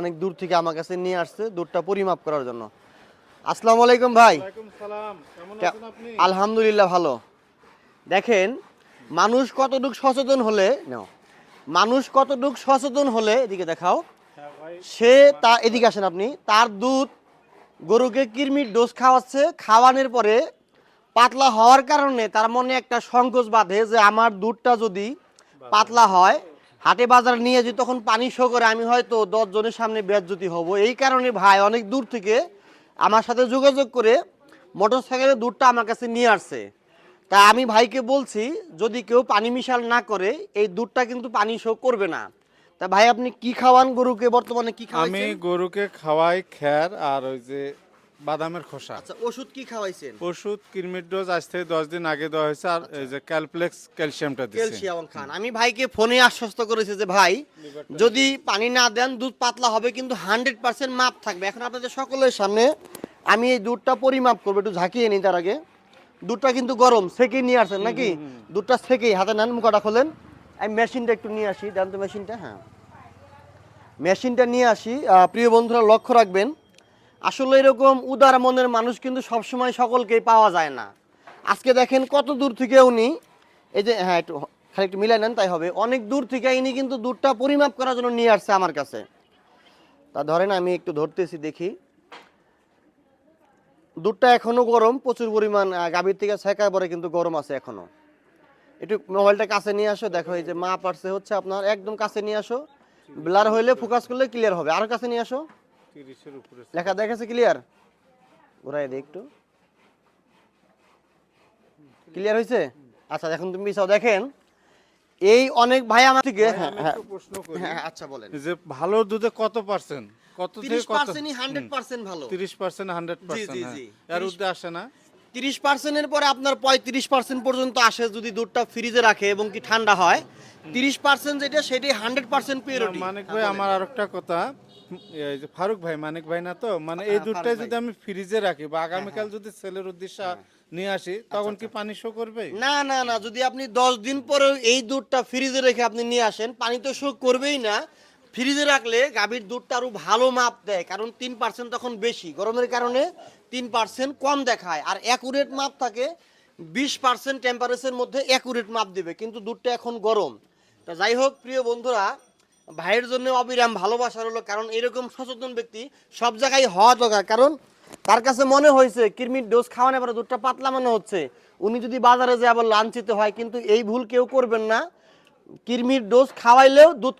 অনেক দূর থেকে আমার কাছে নিয়ে আসছে দুধটা পরিমাপ করার জন্য। আসসালামু আলাইকুম ভাই। ওয়ালাইকুম সালাম। কেমন আছেন আপনি? আলহামদুলিল্লাহ ভালো। দেখেন মানুষ কতটুকু সচেতন হলে নাও, মানুষ কতটুকু সচেতন হলে এদিকে দেখাও, হ্যাঁ ভাই। সে তা এদিকে আসেন আপনি, তার দুধ গরুকে কৃমির ডোজ খাওয়াচ্ছে, খাওয়ানোর পরে পাতলা হওয়ার কারণে তার মনে একটা সংকোচ বাঁধে যে আমার দুধটা যদি পাতলা হয় হাটে বাজার নিয়ে যদি তখন পানি শো করে আমি হয়তো 10 জনের সামনে বেজ্জতি হব। এই কারণে ভাই অনেক দূর থেকে আমার সাথে যোগাযোগ করে মোটরসাইকেলের দুধটা আমার কাছে নিয়ে আসছে। তা আমি ভাইকে বলছি যদি কেউ পানি মিশাল না করে এই দুধটা কিন্তু পানি শো করবে না। তা ভাই আপনি কি খাওয়ান গরুকে, বর্তমানে কি আমি খাওয়াইছেন? গরুকে খাওয়াই খ্যার আর ওই যে বাদামের খোসা। আচ্ছা, ওষুধ কি খাওয়াইছেন? ওষুধ কৃমির ডোজ আজ থেকে 10 দিন আগে দেওয়া হয়েছে আর এই যে ক্যালপ্লেক্স ক্যালসিয়ামটা দিচ্ছি। ক্যালসিয়াম খান। আমি ভাইকে ফোনে আশ্বস্ত করেছি যে ভাই যদি পানি না দেন দুধ পাতলা হবে কিন্তু 100% মাপ থাকবে। এখন আপনাদের সকলের সামনে আমি এই দুধটা পরিমাপ করবো, একটু ঝাঁকিয়ে নিই। তার আগে দুধটা কিন্তু গরম, সেকেই নিয়ে আসেন নাকি? দুধটা সেকেই, হাতে নেন, মুখটা খোলেন। আমি মেশিনটা একটু নিয়ে আসি, দেন তো মেশিনটা। হ্যাঁ, মেশিনটা নিয়ে আসি। প্রিয় বন্ধুরা লক্ষ্য রাখবেন, আসলে এরকম উদার মনের মানুষ কিন্তু সবসময় সকলকেই পাওয়া যায় না। আজকে দেখেন কত দূর থেকে উনি, এই যে হ্যাঁ একটু খালি একটু মিলাই নেন তাই হবে, অনেক দূর থেকে ইনি কিন্তু দুধটা পরিমাপ করার জন্য নিয়ে আসছে আমার কাছে। তা ধরেন আমি একটু ধরতেছি, দেখি দুধটা এখনো গরম, প্রচুর পরিমাণ গাভীর থেকে ছেঁকার পরে কিন্তু গরম আছে এখনো। একটু মোবাইলটা কাছে নিয়ে আসো, দেখো এই যে মাপ আসছে হচ্ছে আপনার, একদম কাছে নিয়ে আসো, ব্লার হইলে ফোকাস করলে ক্লিয়ার হবে। আরো কাছে নিয়ে আসো, 30 এর উপরে। লেখা দেখাচ্ছে ক্লিয়ার, ঘুরাই দিই একটু, ক্লিয়ার হয়েছে? আচ্ছা এখন তুমি বিষয় দেখেন, এই অনেক ভাই আমার থেকে ভাই, হ্যাঁ আমি হ্যাঁ একটু প্রশ্ন করি। হ্যাঁ আচ্ছা বলেন। এই যে ভালো দুধে কত পার্সেন্ট? কত থেকে কত? 30%ই 100% ভালো। 30% জি 100%। জি হ্যাঁ। জি, এর ঊর্ধ্বে আসে না? 30%-এর পরে আপনার 35% পর্যন্ত আসে যদি দুধটা ফ্রিজে রাখে এবং কি ঠান্ডা হয়। 30% যেটা সেটাই 100% না, পিওরিটি। মানিক ভাই আমার আরেকটা কথা, এই যে ফারুক ভাই, মানিক ভাই না তো, মানে এই হ্যাঁ, দুধটাই ফারুক যদি ভাই। আমি ফ্রিজে রাখি বা আগামীকাল যদি ছেলের উদ্দেশ্যে নিয়ে আসি তখন কি পানি শো করবে? না না না, যদি আপনি 10 দিন পরেও এই দুধটা ফ্রিজে রেখে আপনি নিয়ে আসেন পানি তো শোক করবেই না। ফ্রিজে রাখলে গাভীর দুধটা আরো ভালো মাপ দেয়, কারণ 3% তখন বেশি, গরমের কারণে 3% কম দেখায়। আর অ্যাকুরেট মাপ থাকে 20% টেম্পারেচারের মধ্যে অ্যাকুরেট মাপ দিবে, কিন্তু দুধটা এখন গরম। তা যাই হোক প্রিয় বন্ধুরা, ভাইয়ের জন্য অবিরাম ভালোবাসা রইলো, কারণ এরকম সচেতন ব্যক্তি সব জায়গায় হওয়া দরকার। কারণ তার কাছে মনে হয়েছে কৃমির ডোজ খাওয়ানোর পরে দুধটা পাতলা মনে হচ্ছে, উনি যদি বাজারে যায় আবার লাঞ্ছিত হয়। কিন্তু এই ভুল কেউ করবেন না, কৃমির ডোজ খাওয়াইলেও দুধ